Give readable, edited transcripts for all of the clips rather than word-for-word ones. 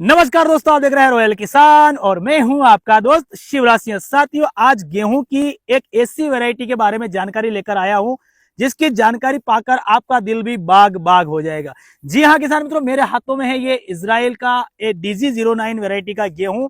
नमस्कार दोस्तों, आप देख रहे हैं रॉयल किसान और मैं हूं आपका दोस्त शिवराज सिंह। साथियों, आज गेहूं की एक ऐसी वैरायटी के बारे में जानकारी लेकर आया हूं जिसकी जानकारी पाकर आपका दिल भी बाग बाग हो जाएगा। जी हां किसान मित्रों, मेरे हाथों में है ये इजराइल का DG09 वैरायटी का गेहूं,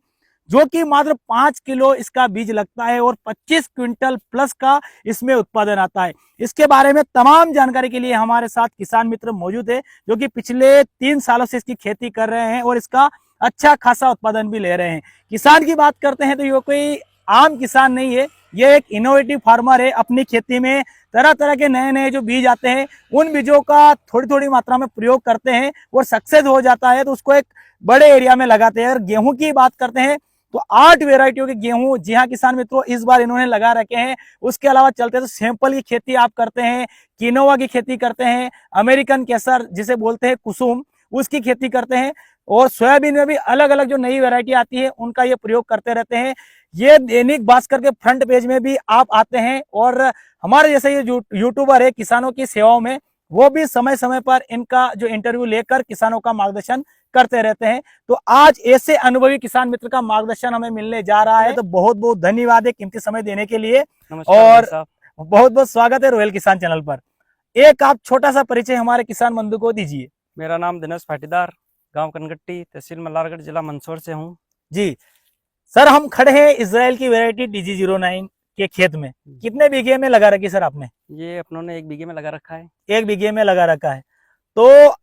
जो कि मात्र 5 किलो इसका बीज लगता है और 25 क्विंटल प्लस का इसमें उत्पादन आता है। इसके बारे में तमाम जानकारी के लिए हमारे साथ किसान मित्र मौजूद है, जो कि पिछले 3 सालों से इसकी खेती कर रहे हैं और इसका अच्छा खासा उत्पादन भी ले रहे हैं। किसान की बात करते हैं तो ये कोई आम किसान नहीं है, ये एक इनोवेटिव फार्मर है। अपनी खेती में तरह तरह के नए नए जो बीज आते हैं उन बीजों का थोड़ी थोड़ी मात्रा में प्रयोग करते हैं और सक्सेस हो जाता है तो उसको एक बड़े एरिया में लगाते हैं। और गेहूं की बात करते हैं तो 8 वेराइटियों के गेहूं, जी हाँ किसान मित्रों, इस बार इन्होंने लगा रखे हैं। उसके अलावा चलते तो सैंपल की खेती आप करते हैं, किनोवा की खेती करते हैं, अमेरिकन केसर जिसे बोलते हैं कुसुम, उसकी खेती करते हैं और सोयाबीन में भी अलग अलग जो नई वैरायटी आती है उनका ये प्रयोग करते रहते हैं। ये दैनिक भास्कर के फ्रंट पेज में भी आप आते हैं और हमारे जैसे ये यूट्यूबर है किसानों की सेवाओं में, वो भी समय समय पर इनका जो इंटरव्यू लेकर किसानों का मार्गदर्शन करते रहते हैं। तो आज ऐसे अनुभवी किसान मित्र का मार्गदर्शन हमें मिलने जा रहा है, तो बहुत बहुत धन्यवाद है कीमती समय देने के लिए और बहुत बहुत स्वागत है रॉयल किसान चैनल पर। एक आप छोटा सा परिचय हमारे किसान बंधु को दीजिए। मेरा नाम दिनेश पाटीदार, गांव कनगट्टी, तहसील मल्हारगढ़, जिला मंदसौर से हूँ। जी सर, हम खड़े हैं इजराइल की वैरायटी DG09 के खेत में। कितने बीघे में लगा रखी सर आपने? ये अपनों ने 1 बीघे में लगा रखा है। 1 बीघे में लगा रखा है। तो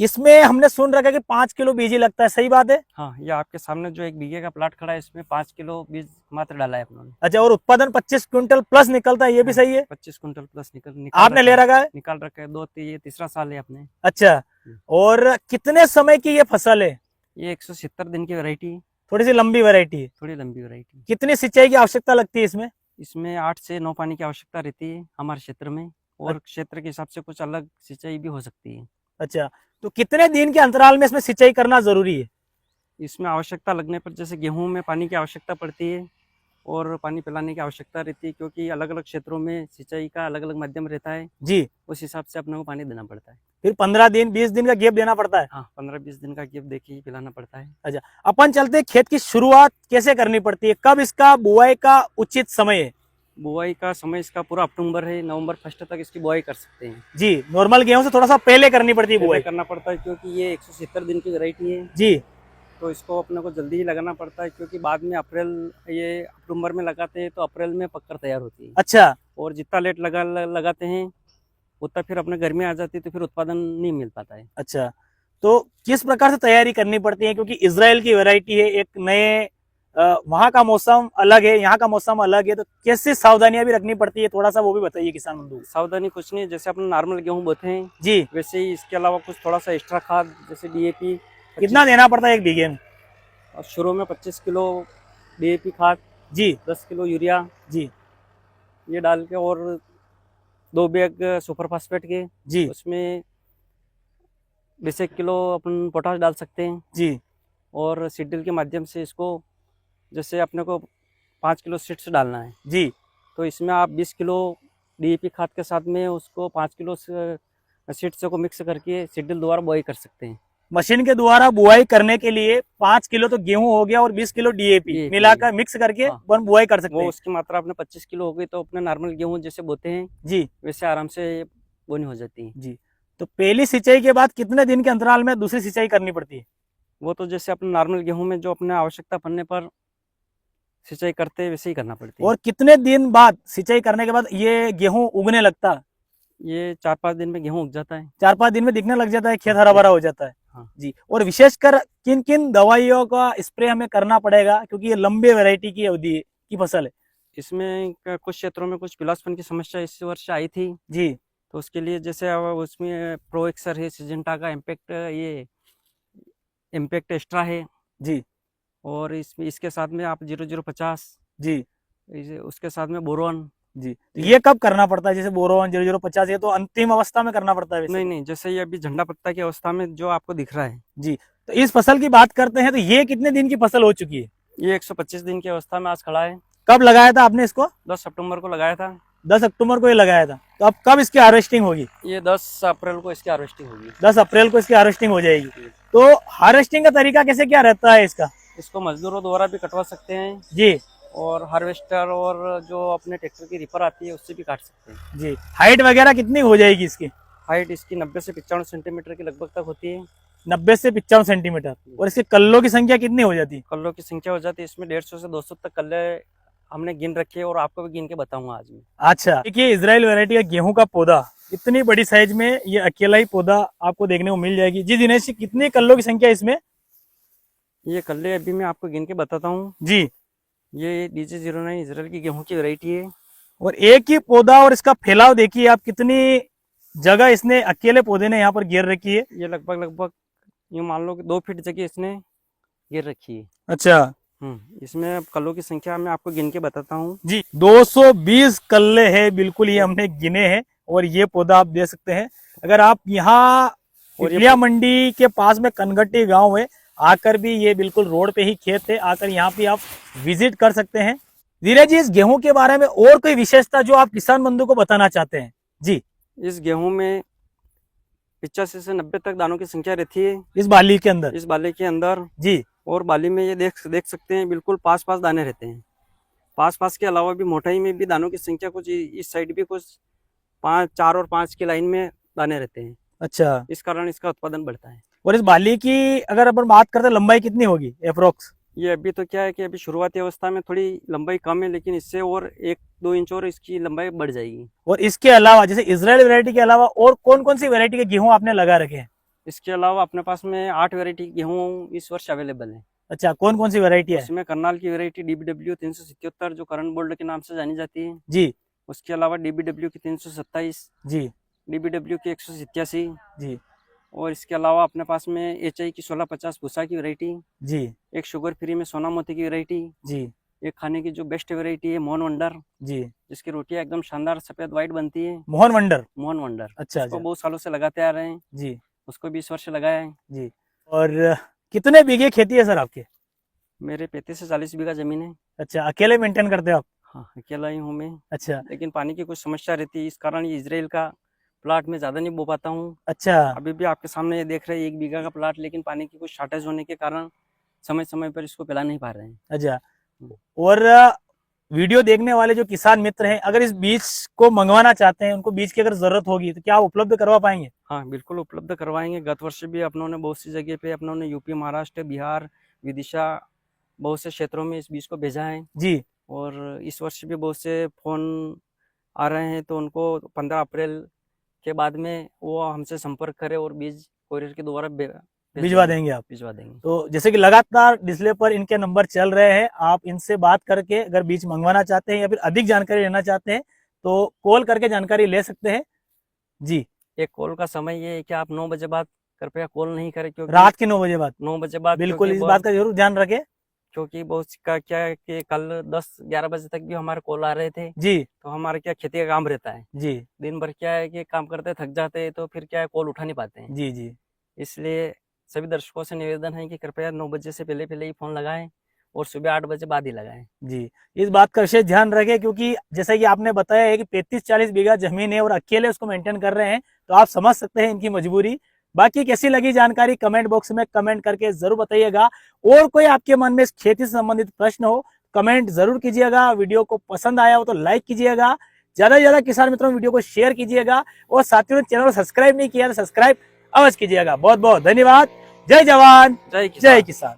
इसमें हमने सुन रखा है कि 5 किलो बीज ही लगता है, सही बात है? हाँ, ये आपके सामने जो 1 बीघे का प्लाट खड़ा है इसमें 5 किलो बीज मात्र डाला है अपनों ने। अच्छा, और उत्पादन 25 क्विंटल प्लस निकलता है, ये भी सही है? 25 क्विंटल प्लस निकल आपने ले रखा है? निकाल रखा है। ये तीसरा साल है अपने। अच्छा, और कितने समय की ये फसल है? ये 170 दिन की वैरायटी है। थोड़ी सी लंबी वैरायटी है। थोड़ी लंबी वैरायटी। कितनी सिंचाई की आवश्यकता लगती है इसमें? इसमें 8 से 9 पानी की आवश्यकता रहती है हमारे क्षेत्र में, और क्षेत्र के हिसाब से कुछ अलग सिंचाई भी हो सकती है। अच्छा, तो कितने दिन के अंतराल में इसमें सिंचाई करना जरूरी है? इसमें आवश्यकता लगने पर, जैसे गेहूं में पानी की आवश्यकता पड़ती है और पानी पिलाने की आवश्यकता रहती है, क्योंकि अलग अलग क्षेत्रों में सिंचाई का अलग अलग माध्यम रहता है जी, उस हिसाब से अपने को पानी देना पड़ता है। फिर 15 दिन 20 दिन का गैप देना पड़ता है? हाँ, 15-20 दिन का गैप देखिए पिलाना पड़ता है। अच्छा, अपन चलते खेत की शुरुआत कैसे करनी पड़ती है? कब इसका बुआई का उचित समय है? बुआई का समय इसका पूरा अक्टूबर है, नवंबर फर्स्ट तक इसकी बुआई कर सकते हैं। जी, नॉर्मल गेहूं से थोड़ा सा पहले करनी पड़ती है बुआई? करना पड़ता है क्योंकि ये 170 दिन की वैरायटी है जी, तो इसको अपने को जल्दी ही लगाना पड़ता है, क्योंकि बाद में ये अक्टूबर में लगाते हैं तो अप्रैल में पककर तैयार होती है। अच्छा, और जितना लेट लगाते हैं उतना फिर अपने गर्मी आ जाती है तो फिर उत्पादन नहीं मिल पाता है। अच्छा, तो किस प्रकार से तैयारी करनी पड़ती है? क्योंकि इजराइल की वैरायटी है, एक नए वहाँ का मौसम अलग है, यहाँ का मौसम अलग है, तो कैसे सावधानियां भी रखनी पड़ती है, थोड़ा सा वो भी बताइए किसान बंधु। सावधानी कुछ नहीं, जैसे अपने नॉर्मल गेहूं बोते हैं जी, वैसे ही इसके अलावा कुछ थोड़ा सा एक्स्ट्रा खाद, जैसे DAP। कितना देना पड़ता है 1 बीघे में? शुरू में 25 किलो DAP खाद, जी, 10 किलो यूरिया, जी, ये डाल के, और 2 बैग सुपर फास्फेट के, जी, उसमें 20 किलो अपन पोटाश डाल सकते हैं। जी, और सीडल के माध्यम से इसको, जैसे अपने को 5 किलो सीड्स डालना है जी, तो इसमें आप 20 किलो DAP खाद के साथ में उसको 5 किलो सीड्स को मिक्स करके सीडल द्वारा बुआई कर सकते हैं। मशीन के द्वारा बुआई करने के लिए 5 किलो तो गेहूं हो गया और 20 किलो DAP मिलाकर मिक्स करके हाँ, बुआई कर सकते वो हैं। उसकी मात्रा अपने 25 किलो हो गई तो अपने नॉर्मल गेहूं जैसे बोते हैं जी, वैसे आराम से बोनी हो जाती है। जी, तो पहली सिंचाई के बाद कितने दिन के अंतराल में दूसरी सिंचाई करनी पड़ती है? वो तो जैसे अपने नॉर्मल गेहूं में जो अपने आवश्यकता पड़ने पर सिंचाई करते हैं वैसे ही करना पड़ती है। और कितने दिन बाद सिंचाई करने के बाद ये गेहूं उगने लगता है? ये 4-5 दिन में गेहूं उग जाता है। 4-5 दिन में दिखने लग जाता है, खेत हरा भरा हो जाता है। हाँ। जी, और विशेषकर किन किन दवाइयों का स्प्रे हमें करना पड़ेगा, क्योंकि ये लंबे वैरायटी की अवधि की फसल है? इसमें कुछ क्षेत्रों में कुछ पिलासपन की समस्या इस वर्ष आई थी जी, तो उसके लिए जैसे उसमें प्रो एक्सर है, सिजेंटा का इम्पैक्ट एक्स्ट्रा है जी, और इसके साथ में आप 0050, जी, उसके साथ में बोरोन। जी, तो ये कब करना पड़ता है? जैसे बोरोन 0050 ये तो अंतिम अवस्था में करना पड़ता है वैसे? नहीं, जैसे ये अभी झंडा पत्ता की अवस्था में जो आपको दिख रहा है। जी, तो इस फसल की बात करते हैं तो ये कितने दिन की फसल हो चुकी है? ये 125 दिन की अवस्था में आज खड़ा है। कब लगाया था आपने इसको? 10 सितंबर को लगाया था। 10 अक्टूबर को ये लगाया था, तो अब कब इसकी हार्वेस्टिंग होगी? ये 10 अप्रैल को इसकी हार्वेस्टिंग होगी। 10 अप्रैल को इसकी हार्वेस्टिंग हो जाएगी। तो हार्वेस्टिंग का तरीका कैसे क्या रहता है इसका? इसको मजदूरों द्वारा भी कटवा सकते हैं जी और हार्वेस्टर और जो अपने ट्रैक्टर की रिपर आती है उससे भी काट सकते हैं। जी। हाइट वगैरह कितनी हो जाएगी इसकी? हाइट इसकी 90 से 95 सेंटीमीटर के लगभग तक होती है। 90 से 95 सेंटीमीटर। और इसके कल्लों की संख्या कितनी हो जाती है? कल्लों की संख्या हो जाती है इसमें 150 से 200 तक कल्ले हमने गिन रखे हैं और आपको भी गिन के बताऊंगा आज मैं। अच्छा, देखिए इजराइल वैरायटी का गेहूं का पौधा इतनी बड़ी साइज में, ये अकेला ही पौधा आपको देखने को मिल जाएगी। जी दिनेश जी, कितनी कल्लों की संख्या है इसमें? ये कल्ले अभी मैं आपको गिन के बताता हूँ जी। ये DJ09 इजराइल की गेहूं की वैरायटी है। और एक ही पौधा और इसका फैलाव देखिए आप, कितनी जगह इसने अकेले पौधे ने यहाँ पर घेर रखी है। ये लगभग यूँ मान लो कि 2 फीट जगह इसने घेर रखी है। अच्छा इसमें कल्लों की संख्या मैं आपको गिन के बताता हूँ जी। 220 कल्ले हैं बिल्कुल, ये हमने गिने हैं। और ये पौधा आप देख सकते हैं। अगर आप यहाँ इटलिया मंडी के पास में कनगट्टी गांव है, आकर भी ये बिल्कुल रोड पे ही खेत है, आकर यहाँ पे आप विजिट कर सकते हैं। धीरज जी, इस गेहूं के बारे में और कोई विशेषता जो आप किसान बंधु को बताना चाहते हैं? जी। इस गेहूं में 85 से 90 तक दानों की संख्या रहती है इस बाली के अंदर। इस बाले के अंदर जी। और बाली में ये देख सकते हैं बिल्कुल पास दाने रहते हैं। पास के अलावा भी मोटाई में भी दानों की संख्या कुछ इस साइड भी कुछ 4 और 5 की लाइन में दाने रहते हैं। अच्छा, इस कारण इसका उत्पादन बढ़ता है। और इस बाली की अगर अपन बात करते हैं, लंबाई कितनी होगी अप्रोक्स? ये अभी तो क्या है कि अभी शुरुआती अवस्था में थोड़ी लंबाई कम है, लेकिन इससे और 1-2 इंच और इसकी लंबाई बढ़ जाएगी। और इसके अलावा जैसे इजराइल वैरायटी के अलावा और कौन कौन सी वैरायटी के गेहूं आपने लगा रखे हैं? इसके अलावा अपने पास में 8 वैरायटी गेहूं इस वर्ष अवेलेबल है। अच्छा, कौन कौन सी वैरायटी है? इसमें करनाल की वैरायटी DBW 377 जो करंट बोल्ड के नाम से जानी जाती है जी। उसके अलावा DBW की 327 जी। DBW की 187 जी। और इसके अलावा अपने पास में HI की 1650 भूसा की वैरायटी जी। एक शुगर फ्री में सोना मोती की वैरायटी जी। एक खाने की जो बेस्ट वैरायटी है मोहन वंडर जी। जिसकी रोटियां एकदम शानदार सफेद व्हाइट बनती है। मोहन वंडर। मोहन वंडर अच्छा, उसको बहुत सालों से लगाते आ रहे हैं जी। उसको भी इस वर्ष लगाया है जी। और कितने बीघे खेती है सर आपके? मेरे 35 से 40 बीघा जमीन है। अच्छा, अकेले मेंटेन करते हो आप? हाँ अकेला ही हूँ मैं। अच्छा। लेकिन पानी की कुछ समस्या रहती है इस कारण ये इजराइल का प्लाट में ज्यादा नहीं बो पाता हूँ। अच्छा। अभी भी आपके सामने ये देख रहे हैं 1 बीघा का प्लाट, लेकिन पानी की कुछ शॉर्टेज होने के कारण समय पर इसको पिला नहीं पा रहे हैं। अच्छा, और वीडियो देखने वाले जो किसान मित्र हैं, अगर इस बीज को मंगवाना चाहते हैं, उनको बीज की अगर जरूरत होगी तो क्या उपलब्ध करवा पाएंगे? हाँ बिल्कुल उपलब्ध करवाएंगे। गत वर्ष भी अपनों ने बहुत सी जगह पे अपनों ने यूपी, महाराष्ट्र, बिहार, विदिशा बहुत से क्षेत्रों में इस बीज को भेजा है जी। और इस वर्ष भी बहुत से फोन आ रहे हैं, तो उनको 15 अप्रैल के बाद में वो हमसे संपर्क करें और बीज कोरियर के द्वारा भिजवा देंगे आप? भिजवा देंगे। तो जैसे कि लगातार डिस्प्ले पर इनके नंबर चल रहे हैं, आप इनसे बात करके अगर बीज मंगवाना चाहते हैं या फिर अधिक जानकारी लेना चाहते हैं तो कॉल करके जानकारी ले सकते हैं। जी। एक कॉल का समय ये है कि आप 9 बजे बाद कृपया कॉल नहीं करें, क्योंकि रात के 9 बजे बाद? 9 बजे बाद बिल्कुल, इस बात का जरूर ध्यान रखें। क्योंकि बहुत का क्या है कि कल 10-11 बजे तक भी हमारे कॉल आ रहे थे जी। तो हमारा क्या खेती का काम रहता है जी। दिन भर, क्या है कि काम करते थक जाते हैं तो फिर क्या है कॉल उठा नहीं पाते हैं। जी। जी। इसलिए सभी दर्शकों से निवेदन है कि कृपया 9 बजे से पहले ही फोन लगाएं और सुबह 8 बजे बाद ही लगाएं। जी, इस बात का विशेष ध्यान रखें, क्योंकि जैसा कि आपने बताया है कि 35-40 बीघा जमीन है और अकेले उसको मेंटेन कर रहे हैं, तो आप समझ सकते हैं इनकी मजबूरी। बाकी कैसी लगी जानकारी कमेंट बॉक्स में कमेंट करके जरूर बताइएगा। और कोई आपके मन में इस खेती से संबंधित प्रश्न हो कमेंट जरूर कीजिएगा। वीडियो को पसंद आया हो तो लाइक कीजिएगा, ज्यादा से ज्यादा किसान मित्रों वीडियो को शेयर कीजिएगा और साथियों ने चैनल को सब्सक्राइब नहीं किया तो सब्सक्राइब अवश्य कीजिएगा। बहुत बहुत धन्यवाद। जय जवान, जय किसान।